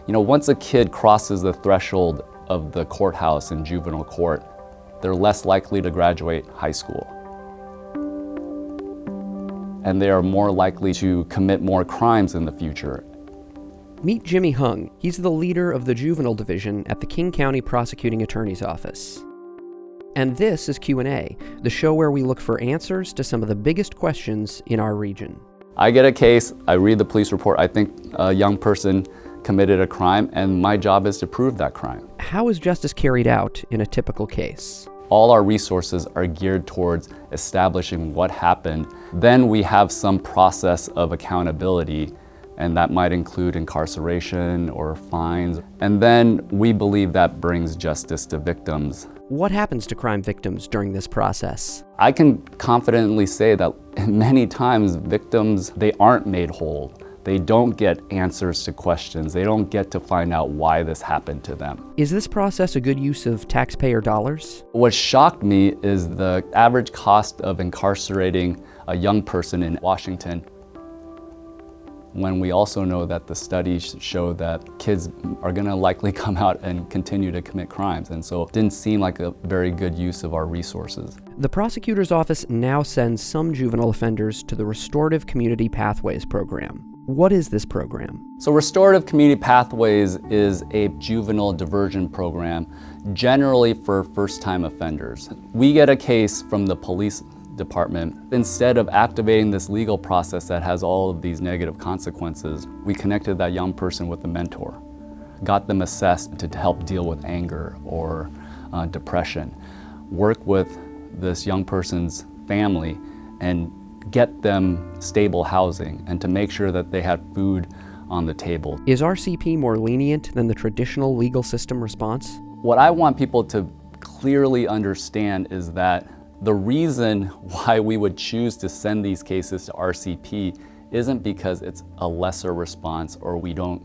Once a kid crosses the threshold of the courthouse in juvenile court, they're less likely to graduate high school. And they are more likely to commit more crimes in the future. Meet Jimmy Hung. He's the leader of the juvenile division at the King County Prosecuting Attorney's Office. And this is Q&A, the show where we look for answers to some of the biggest questions in our region. I get a case, I read the police report, I think a young person committed a crime, and my job is to prove that crime. How is justice carried out in a typical case? All our resources are geared towards establishing what happened. Then we have some process of accountability, and that might include incarceration or fines. And then we believe that brings justice to victims. What happens to crime victims during this process? I can confidently say that many times victims, they aren't made whole. They don't get answers to questions. They don't get to find out why this happened to them. Is this process a good use of taxpayer dollars? What shocked me is the average cost of incarcerating a young person in Washington, when we also know that the studies show that kids are gonna likely come out and continue to commit crimes. And so it didn't seem like a very good use of our resources. The prosecutor's office now sends some juvenile offenders to the Restorative Community Pathways program. What is this program? So Restorative Community Pathways is a juvenile diversion program, generally for first-time offenders. We get a case from the police department. Instead of activating this legal process that has all of these negative consequences, we connected that young person with a mentor, got them assessed to help deal with anger or depression, work with this young person's family and get them stable housing and to make sure that they had food on the table. Is RCP more lenient than the traditional legal system response? What I want people to clearly understand is that the reason why we would choose to send these cases to RCP isn't because it's a lesser response or we don't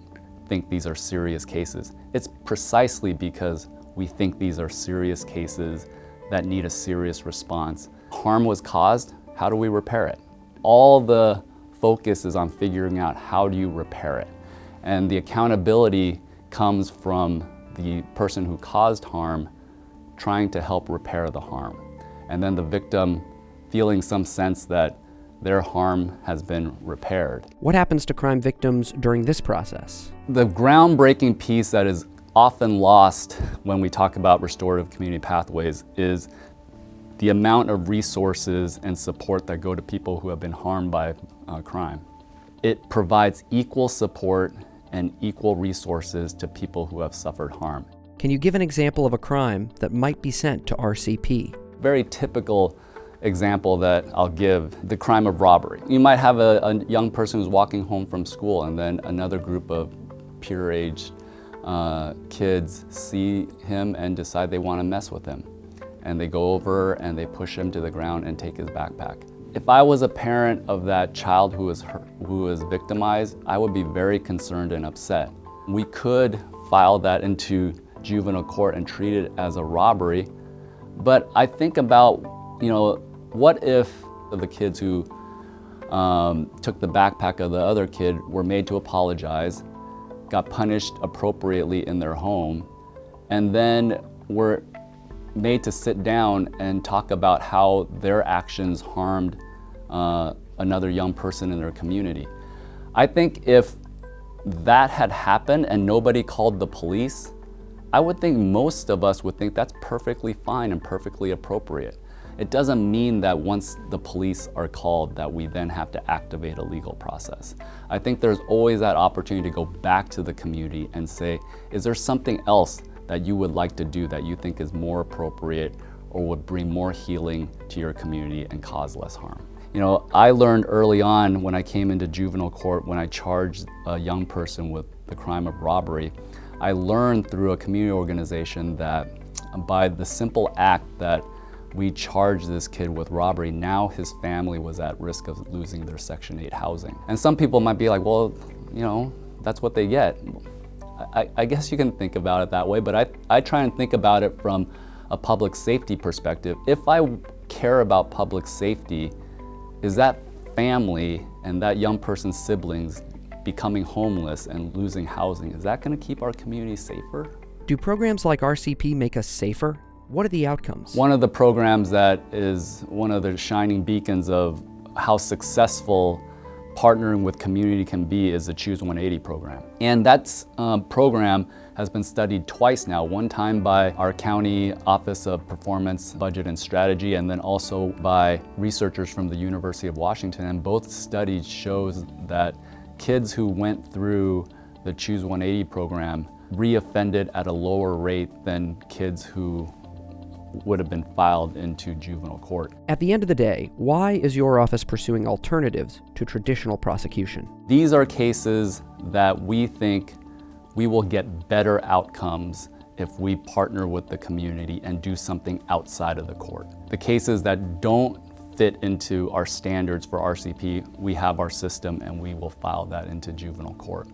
think these are serious cases. It's precisely because we think these are serious cases that need a serious response. Harm was caused, how do we repair it? All the focus is on figuring out how do you repair it. And the accountability comes from the person who caused harm trying to help repair the harm. And then the victim feeling some sense that their harm has been repaired. What happens to crime victims during this process? The groundbreaking piece that is often lost when we talk about restorative community pathways is the amount of resources and support that go to people who have been harmed by crime. It provides equal support and equal resources to people who have suffered harm. Can you give an example of a crime that might be sent to RCP? Very typical example that I'll give, the crime of robbery. You might have a young person who's walking home from school and then another group of peer-aged kids see him and decide they want to mess with him. And they go over and they push him to the ground and take his backpack. If I was a parent of that child who was victimized, I would be very concerned and upset. We could file that into juvenile court and treat it as a robbery, but I think about, what if the kids who took the backpack of the other kid were made to apologize, got punished appropriately in their home, and then were made to sit down and talk about how their actions harmed another young person in their community. I think if that had happened and nobody called the police, I would think most of us would think that's perfectly fine and perfectly appropriate. It doesn't mean that once the police are called that we then have to activate a legal process. I think there's always that opportunity to go back to the community and say, is there something else that you would like to do that you think is more appropriate or would bring more healing to your community and cause less harm? I learned early on when I came into juvenile court, when I charged a young person with the crime of robbery, I learned through a community organization that by the simple act that we charged this kid with robbery, now his family was at risk of losing their Section 8 housing. And some people might be like, well, that's what they get. I guess you can think about it that way, but I try and think about it from a public safety perspective. If I care about public safety, is that family and that young person's siblings becoming homeless and losing housing, is that going to keep our community safer? Do programs like RCP make us safer? What are the outcomes? One of the programs that is one of the shining beacons of how successful partnering with community can be is the Choose 180 program. And that program has been studied twice now, one time by our county Office of Performance, Budget and Strategy, and then also by researchers from the University of Washington. And both studies shows that kids who went through the Choose 180 program reoffended at a lower rate than kids who would have been filed into juvenile court. At the end of the day, why is your office pursuing alternatives to traditional prosecution? These are cases that we think we will get better outcomes if we partner with the community and do something outside of the court. The cases that don't fit into our standards for RCP, we have our system and we will file that into juvenile court.